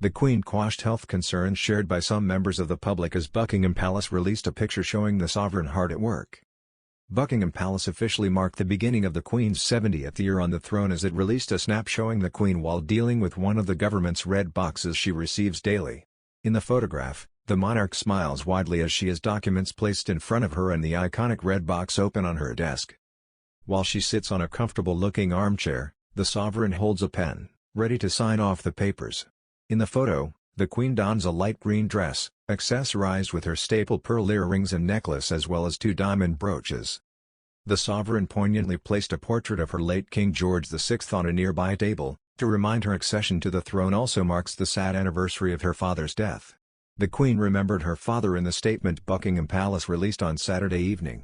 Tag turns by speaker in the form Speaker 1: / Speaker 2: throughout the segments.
Speaker 1: The Queen quashed health concerns shared by some members of the public as Buckingham Palace released a picture showing the sovereign hard at work. Buckingham Palace officially marked the beginning of the Queen's 70th year on the throne as it released a snap showing the Queen while dealing with one of the government's red boxes she receives daily. In the photograph, the monarch smiles widely as she has documents placed in front of her and the iconic red box open on her desk. While she sits on a comfortable-looking armchair, the sovereign holds a pen, ready to sign off the papers. In the photo, the Queen dons a light green dress, accessorized with her staple pearl earrings and necklace as well as 2 diamond brooches. The sovereign poignantly placed a portrait of her late King George VI on a nearby table, to remind her accession to the throne also marks the sad anniversary of her father's death. The Queen remembered her father in the statement Buckingham Palace released on Saturday evening.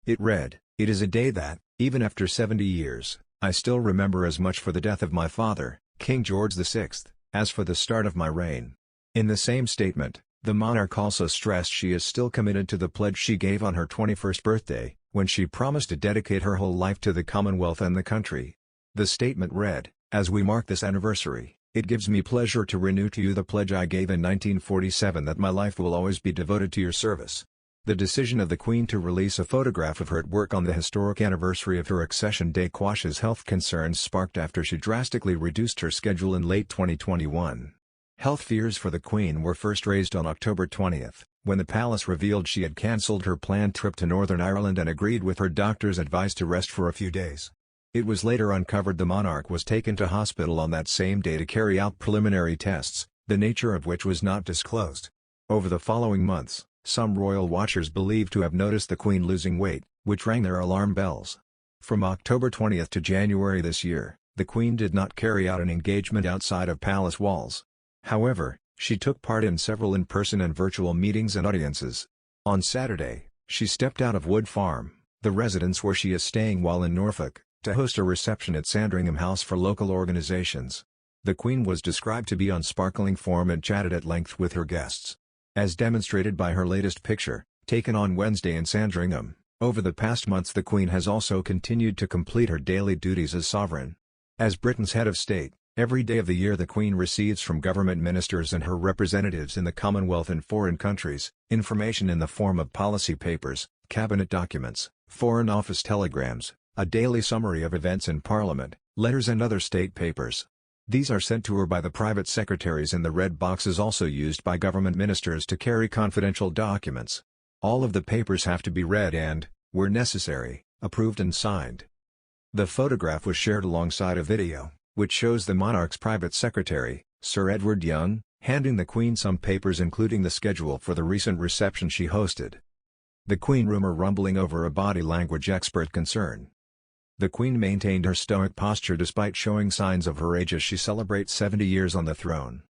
Speaker 1: It read, "It is a day that, even after 70 years, I still remember as much for the death of my father, King George VI, as for the start of my reign." In the same statement, the monarch also stressed she is still committed to the pledge she gave on her 21st birthday, when she promised to dedicate her whole life to the Commonwealth and the country. The statement read, "As we mark this anniversary, it gives me pleasure to renew to you the pledge I gave in 1947 that my life will always be devoted to your service." The decision of the Queen to release a photograph of her at work on the historic anniversary of her accession day quashes health concerns sparked after she drastically reduced her schedule in late 2021. Health fears for the Queen were first raised on October 20, when the palace revealed she had cancelled her planned trip to Northern Ireland and agreed with her doctor's advice to rest for a few days. It was later uncovered the monarch was taken to hospital on that same day to carry out preliminary tests, the nature of which was not disclosed. Over the following months, some royal watchers believed to have noticed the Queen losing weight, which rang their alarm bells. From October 20 to January this year, the Queen did not carry out an engagement outside of palace walls. However, she took part in several in-person and virtual meetings and audiences. On Saturday, she stepped out of Wood Farm, the residence where she is staying while in Norfolk, to host a reception at Sandringham House for local organizations. The Queen was described to be on sparkling form and chatted at length with her guests. As demonstrated by her latest picture, taken on Wednesday in Sandringham, over the past months the Queen has also continued to complete her daily duties as sovereign. As Britain's head of state, every day of the year the Queen receives from government ministers and her representatives in the Commonwealth and foreign countries, information in the form of policy papers, cabinet documents, Foreign Office telegrams, a daily summary of events in Parliament, letters and other state papers. These are sent to her by the private secretaries and the red box is also used by government ministers to carry confidential documents. All of the papers have to be read and, where necessary, approved and signed. The photograph was shared alongside a video, which shows the monarch's private secretary, Sir Edward Young, handing the Queen some papers including the schedule for the recent reception she hosted. The Queen rumor rumbling over a body language expert concern. The Queen maintained her stoic posture despite showing signs of her age as she celebrates 70 years on the throne.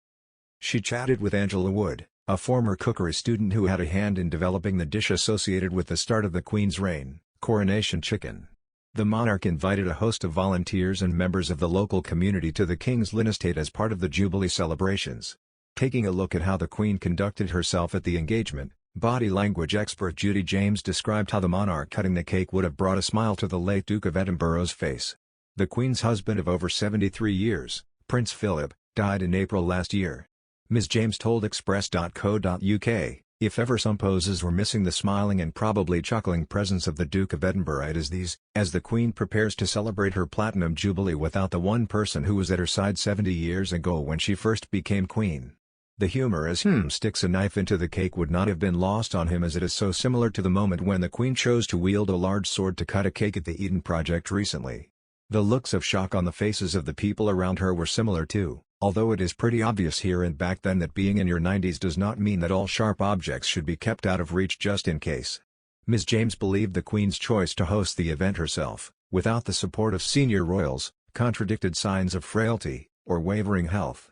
Speaker 1: She chatted with Angela Wood, a former cookery student who had a hand in developing the dish associated with the start of the Queen's reign, coronation chicken. The monarch invited a host of volunteers and members of the local community to the King's Lynn estate as part of the Jubilee celebrations. Taking a look at how the Queen conducted herself at the engagement, body language expert Judy James described how the monarch cutting the cake would have brought a smile to the late Duke of Edinburgh's face. The Queen's husband of over 73 years, Prince Philip, died in April last year. Ms. James told Express.co.uk, "If ever some poses were missing the smiling and probably chuckling presence of the Duke of Edinburgh it is these, as the Queen prepares to celebrate her Platinum Jubilee without the one person who was at her side 70 years ago when she first became Queen." The humor as sticks a knife into the cake would not have been lost on him as it is so similar to the moment when the Queen chose to wield a large sword to cut a cake at the Eden Project recently. The looks of shock on the faces of the people around her were similar too, although it is pretty obvious here and back then that being in your 90s does not mean that all sharp objects should be kept out of reach just in case. Ms. James believed the Queen's choice to host the event herself, without the support of senior royals, contradicted signs of frailty, or wavering health.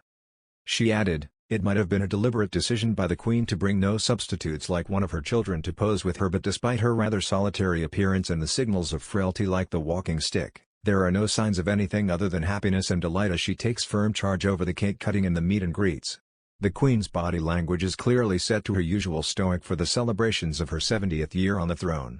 Speaker 1: She added, "It might have been a deliberate decision by the Queen to bring no substitutes like one of her children to pose with her but despite her rather solitary appearance and the signals of frailty like the walking stick, there are no signs of anything other than happiness and delight as she takes firm charge over the cake cutting and the meet and greets." The Queen's body language is clearly set to her usual stoic for the celebrations of her 70th year on the throne.